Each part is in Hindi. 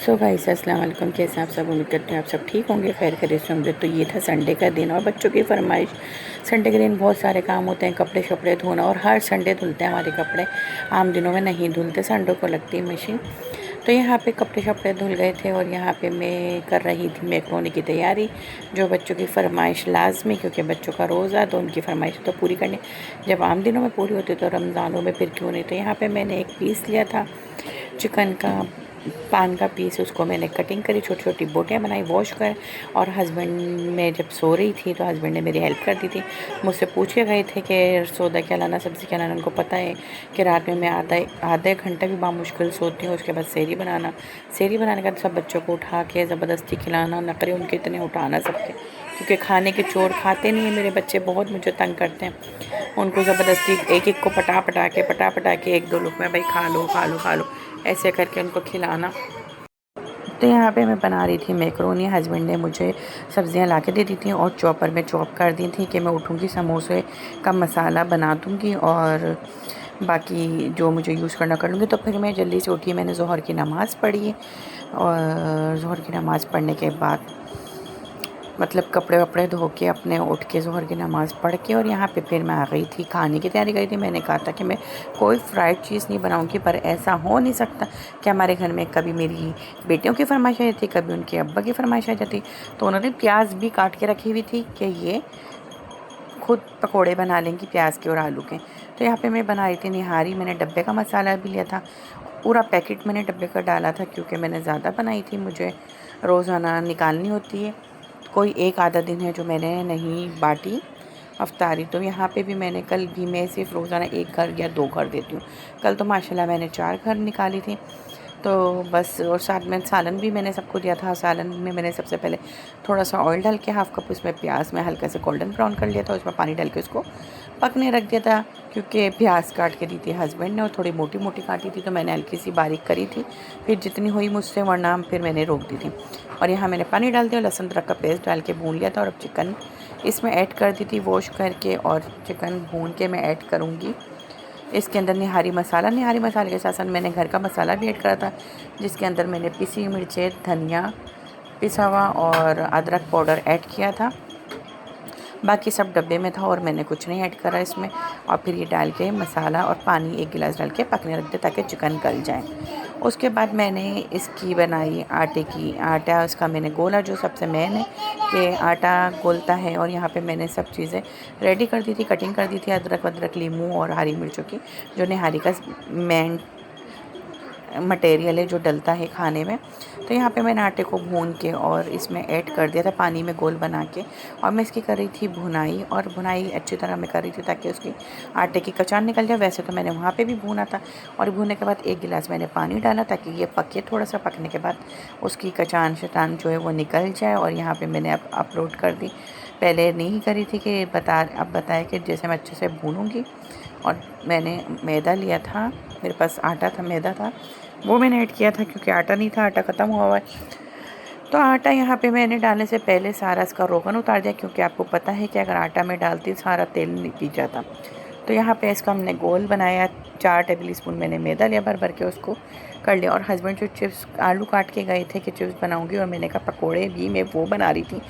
सो गाइस अस्सलाम वालेकुम। कैसे आप सब? उम्मीद करते हैं आप सब ठीक होंगे, खैर खैरियत से होंगे। तो ये था संडे का दिन और बच्चों की फरमाइश। संडे के दिन बहुत सारे काम होते हैं, कपड़े शपड़े धोना, और हर संडे धुलते हैं हमारे कपड़े। आम दिनों में नहीं धुलते, संडे को लगती है मशीन। तो यहाँ पे कपड़े शपड़े धुल गए थे और यहाँ पे मैं कर रही थी मैकरोनी की तैयारी, जो बच्चों की फरमाइश लाजमी, क्योंकि बच्चों का रोज़ा तो उनकी फरमाइश तो पूरी करनी। जब आम दिनों में पूरी होती तो रमज़ानों में फिर क्यों नहीं। तो यहाँ पे मैंने एक पीस लिया था चिकन का, पान का पीस, उसको मैंने कटिंग करी, छोटी छोटी बोटियाँ बनाई, वॉश कर। और हस्बैंड, मैं जब सो रही थी तो हस्बैंड ने मेरी हेल्प कर दी थी। मुझसे पूछ के गए थे कि सौदा क्या लाना, सब्ज़ी क्या लाना। उनको पता है कि रात में मैं आधे घंटे भी बामुश्किल सोती हूँ। उसके बाद सेहरी बनाना, सेहरी बनाने के बाद सब बच्चों को उठा के ज़बरदस्ती खिलाना, नखरे उनके इतने उठाना सबके, क्योंकि खाने के चोर खाते नहीं हैं मेरे बच्चे, बहुत मुझे तंग करते हैं। उनको ज़बरदस्ती एक एक को पटा के एक दो लुक में, भाई खा लो खा लो खा लो, ऐसे करके उनको खिलाना। तो यहाँ पे मैं बना रही थी मैकरोनी। हस्बैंड ने मुझे सब्ज़ियाँ ला के दे दी थी और चॉपर में चॉप कर दी थी कि मैं उठूँगी समोसे का मसाला बना दूँगी और बाकी जो मुझे यूज़ करना कर लूँगी। तो फिर मैं जल्दी से उठी, मैंने ज़ोहर की नमाज़ पढ़ी और ज़ोहर की नमाज़ पढ़ने के बाद मतलब कपड़े वपड़े धो के अपने उठ के ज़ोहर की नमाज़ पढ़ के, और यहाँ पे फिर मैं आ गई थी, खाने की तैयारी करी थी। मैंने कहा था कि मैं कोई फ्राइड चीज़ नहीं बनाऊँगी, पर ऐसा हो नहीं सकता कि हमारे घर में कभी मेरी बेटियों की फरमाइश आ जाती, कभी उनके अब्बा की फरमाइश आ जाती। तो उन्होंने प्याज भी काट के रखी हुई थी कि ये खुद पकोड़े बना लेंगी प्याज के और आलू के। तो यहाँ पे मैं बना रही थी निहारी। मैंने डब्बे का मसाला भी लिया था, पूरा पैकेट मैंने डब्बे का डाला था, क्योंकि मैंने ज़्यादा बनाई थी, मुझे रोज़ाना निकालनी होती है। कोई एक आधा दिन है जो मैंने नहीं बाटी अफ्तारी। तो यहाँ पे भी मैंने, कल भी मैं सिर्फ रोज़ाना एक घर या दो घर देती हूँ, कल तो माशाल्लाह मैंने 4 घर निकाली थी। तो बस, और साथ में सालन भी मैंने सबको दिया था। सालन में मैंने सबसे पहले थोड़ा सा ऑयल डाल के, हाफ़ कप उसमें प्याज में हल्का से गोल्डन ब्राउन कर लिया था, उसमें पानी डाल के उसको पकने रख दिया था, क्योंकि प्याज काट के दी थी हस्बैंड ने और थोड़ी मोटी मोटी काटी थी, तो मैंने हल्की सी बारीक करी थी, फिर जितनी हुई मुझसे, वरना फिर मैंने रोक दी थी। और यहाँ मैंने पानी डाल दिया, लहसुन अदरक का पेस्ट डाल के भून लिया था, और अब चिकन इसमें ऐड कर दी थी वॉश करके, और चिकन भून के मैं ऐड करूँगी इसके अंदर निहारी मसाला। निहारी मसाले के साथ साथ मैंने घर का मसाला भी ऐड करा था, जिसके अंदर मैंने पिसी मिर्चें, धनिया पिसा हुआ और अदरक पाउडर ऐड किया था। बाकी सब डब्बे में था और मैंने कुछ नहीं ऐड करा इसमें। और फिर ये डाल के मसाला और पानी 1 गिलास डाल के पकने रख दिया, ताकि चिकन गल जाए। उसके बाद मैंने इसकी बनाई आटे की। आटा उसका मैंने गोला, जो सबसे मेन है कि आटा गोलता है। और यहाँ पे मैंने सब चीज़ें रेडी कर दी थी, कटिंग कर दी थी, अदरक वदरक, लीमू और हरी मिर्चों की, जो निहारी का मेन मटेरियल है जो डलता है खाने में। तो यहाँ पे मैंने आटे को भून के और इसमें ऐड कर दिया था पानी में गोल बना के, और मैं इसकी कर रही थी भुनाई। और भुनाई अच्छी तरह मैं कर रही थी ताकि उसकी आटे की कचान निकल जाए। वैसे तो मैंने वहाँ पे भी भूना था, और भूनने के बाद 1 गिलास मैंने पानी डाला ताकि ये पके। थोड़ा सा पकने के बाद उसकी कचान शतान जो है वो निकल जाए। और यहाँ पर मैंने अब अपलोड कर दी, पहले नहीं करी थी कि अब बताया कि जैसे मैं अच्छे से भूनूँगी। और मैंने मैदा लिया था, मेरे पास आटा था, मैदा था, वो मैंने ऐड किया था, क्योंकि आटा नहीं था, आटा ख़त्म हुआ हुआ है। तो आटा यहाँ पे मैंने डालने से पहले सारा इसका रोगन उतार दिया, क्योंकि आपको पता है कि अगर आटा में डालती सारा तेल निकल जाता। तो यहाँ पे इसका हमने गोल बनाया। 4 टेबल स्पून मैंने मैदा लिया, भर भर के उसको कर लिया। और हस्बैंड जो चिप्स आलू काट के गए थे कि चिप्स बनाऊँगी, और मैंने कहा पकोड़े भी मैं वो बना रही थी,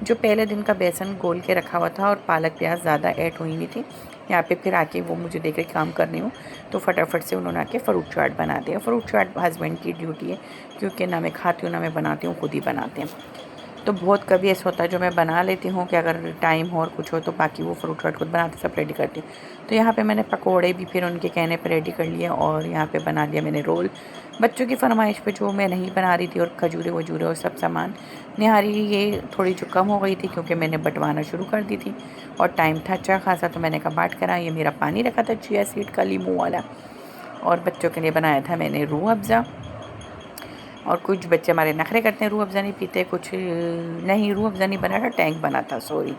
जो पहले दिन का बेसन घोल के रखा हुआ था, और पालक प्याज ज़्यादा ऐड हुई नहीं थी। यहाँ पे फिर आके वो मुझे देख के काम कर रही हूँ, तो फटाफट से उन्होंने आके फ्रूट चाट बना दिया। फ्रूट चाट हस्बैंड की ड्यूटी है, क्योंकि ना मैं खाती हूँ ना मैं बनाती हूँ, खुद ही बनाते हैं। तो बहुत कभी ऐसा होता है जो मैं बना लेती हूँ कि अगर टाइम हो और कुछ हो, तो बाकी वो फ्रूट चाट खुद बनाते सब रेडी करती हूँ। तो यहाँ पे मैंने पकोड़े भी फिर उनके कहने पे रेडी कर लिए, और यहाँ पे बना लिया मैंने रोल बच्चों की फरमाइश पे, जो मैं नहीं बना रही थी। और खजूरे वजूरे और सब सामान। निहारी ये थोड़ी जो कम हो गई थी, क्योंकि मैंने बंटवाना शुरू कर दी थी और टाइम था अच्छा खासा, तो मैंने कहा बाट करा। ये मेरा पानी रखा था चिया सीड का लीमू वाला, और बच्चों के लिए बनाया था मैंने रूह अफ़ज़ा। और कुछ बच्चे हमारे नखरे करते हैं, रूह अफ़ज़ा नहीं पीते, कुछ नहीं, रूह अफ़ज़ा नहीं बना था, टैंक बना था, सॉरी।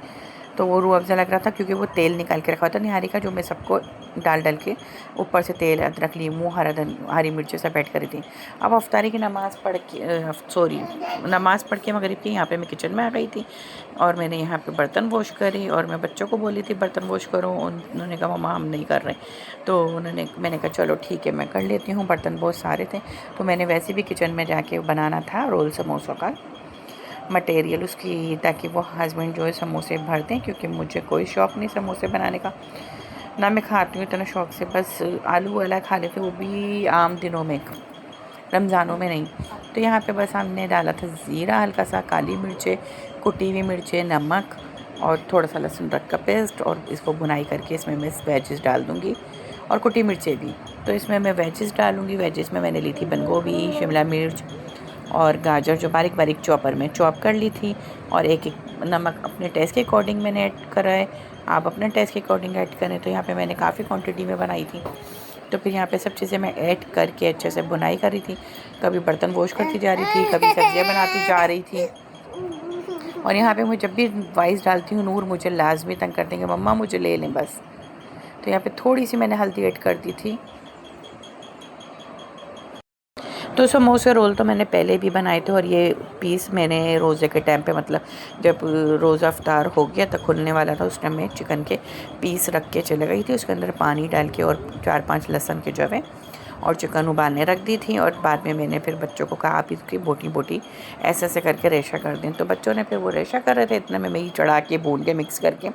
तो वो रूह अफ़ज़ा लग रहा था क्योंकि वो तेल निकाल के रखा था निहारी का, जो मैं सबको डाल के ऊपर से तेल, अदरक, लीमू, हरी मिर्ची सब ऐड करी थी। अब अफ्तारी की नमाज़ पढ़ के नमाज़ पढ़ के मगरिब की यहाँ पे मैं किचन में आ गई थी और मैंने यहाँ पे बर्तन वॉश करे और मैं बच्चों को बोली थी बर्तन वॉश करो। उन्होंने कहा मम्मा हम नहीं कर रहे, तो मैंने कहा चलो ठीक है मैं कर लेती हूँ। बर्तन बहुत सारे थे तो मैंने वैसे भी किचन में जाके बनाना था रोल समोसों का मटेरियल उसकी, ताकि वो हस्बैंड जो है समोसे भर दें, क्योंकि मुझे कोई शौक़ नहीं समोसे बनाने का, ना मैं खाती हूँ इतना शौक़ से, बस आलू वाला खा लेते, वो भी आम दिनों में, रमज़ानों में नहीं। तो यहाँ पे बस हमने डाला था ज़ीरा, हल्का सा काली मिर्चें, कुटी हुई मिर्चें, नमक और थोड़ा सा लहसुन अदरक का पेस्ट, और इसको भुनाई करके इसमें मैं वेजिस डाल दूँगी और कुटी मिर्चें भी। तो इसमें मैं वेजिस डालूँगी। वेजिस में मैंने ली थी बंद गोभी, शिमला मिर्च और गाजर जो बारीक बारीक चॉपर में चॉप कर ली थी, और एक नमक अपने टेस्ट के अकॉर्डिंग मैंने ऐड करा है, आप अपने टेस्ट के अकॉर्डिंग ऐड करें। तो यहाँ पे मैंने काफ़ी क्वांटिटी में बनाई थी। तो फिर यहाँ पे सब चीज़ें मैं ऐड करके अच्छे से बुनाई करी थी, कभी बर्तन वॉश करती जा रही थी, कभी सब्जियाँ बनाती जा रही थी। और यहाँ पे मैं जब भी वाइस डालती हूँ नूर मुझे लाजमी तंग कर देंगे, मम्मा मुझे ले लें बस। तो यहाँ पे थोड़ी सी मैंने हल्दी ऐड कर दी थी। तो समोसे रोल तो मैंने पहले भी बनाए थे, और ये पीस मैंने रोज़े के टाइम पे, मतलब जब रोज़ा अफ्तार हो गया तो खुलने वाला था, उस टाइम में चिकन के पीस रख के चले गई थी, उसके अंदर पानी डाल के और 4-5 लहसुन के जवे और चिकन उबालने रख दी थी। और बाद में मैंने फिर बच्चों को कहा आप इसकी बोटी बोटी ऐसे ऐसे करके रेशा कर दें, तो बच्चों ने फिर वो रेशा कर रहे थे, इतने में मैं चढ़ा के भून के मिक्स करके।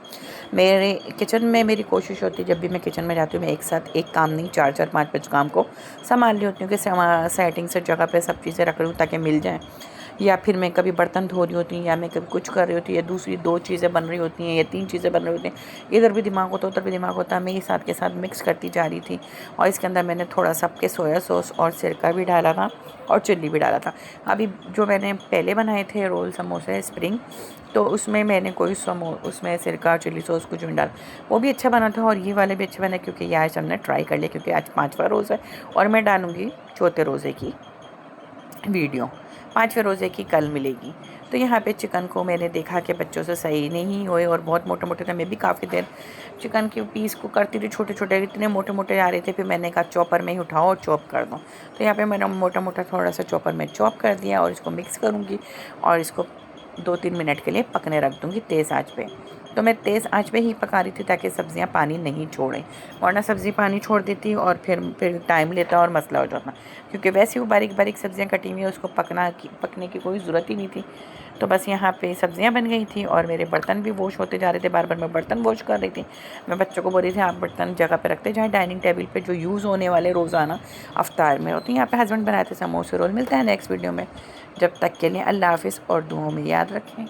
मेरे किचन में मेरी कोशिश होती है जब भी मैं किचन में जाती हूँ, मैं एक साथ एक काम नहीं 4-4 5-5 काम को संभाल रही होती हूँ, कि सेटिंग से जगह पे सब चीज़ें रख रही हूँ ताकि मिल जाएँ, या फिर मैं कभी बर्तन धो रही होती हूँ, या मैं कभी कुछ कर रही होती हूँ, या दूसरी 2 चीज़ें बन रही होती हैं या 3 चीज़ें बन रही होती हैं, इधर भी दिमाग होता है उधर भी दिमाग होता है, मैं ये साथ के साथ मिक्स करती जा रही थी। और इसके अंदर मैंने थोड़ा सा के सोया सॉस और सिरका भी डाला था और चिल्ली भी डाला था। अभी जो मैंने पहले बनाए थे रोल समोसे स्प्रिंग, तो उसमें मैंने कोई उसमें सिरका चिल्ली सॉस कुछ नहीं डाला, वो भी अच्छा बना था और ये वाले भी अच्छे बने, क्योंकि ये आज हमने ट्राई कर लिया, क्योंकि आज 5वां रोज़ा है और मैं डालूँगी चौथे रोज़े की वीडियो, 5वें रोज़े की कल मिलेगी। तो यहाँ पे चिकन को मैंने देखा कि बच्चों से सही नहीं हुए और बहुत मोटे मोटे थे, मैं भी काफ़ी देर चिकन के पीस को करती थी, छोटे छोटे इतने मोटे मोटे आ रहे थे, फिर मैंने कहा चॉपर में ही उठाओ और चॉप कर दो। तो यहाँ पे मैंने मोटा मोटा थोड़ा सा चॉपर में चॉप कर दिया और इसको मिक्स करूँगी और इसको 2-3 मिनट के लिए पकने रख दूँगी तेज़ आँच पे। तो मैं तेज़ आँच पे ही पका रही थी ताकि सब्ज़ियाँ पानी नहीं छोड़ें, वरना सब्ज़ी पानी छोड़ देती और फिर टाइम लेता और मसला हो जाता, क्योंकि वैसे वो बारीक बारीक सब्ज़ियाँ कटी हुई है, उसको पकने की कोई ज़रूरत ही नहीं थी। तो बस यहाँ पे सब्ज़ियाँ बन गई थी और मेरे बर्तन भी वॉश होते जा रहे थे, बार बार मैं बर्तन वॉश कर रही थी। मैं बच्चों को बोल रही थी आप बर्तन जगह पे रखते जाएँ डाइनिंग टेबल पे, जो यूज़ होने वाले रोज़ाना अफ्तार में होते हैं। यहाँ पे हस्बैंड बनाए थे समोसे रोल। मिलता है नेक्स्ट वीडियो में, जब तक के लिए अल्लाह हाफ़िज़ और दुआओं में याद रखें।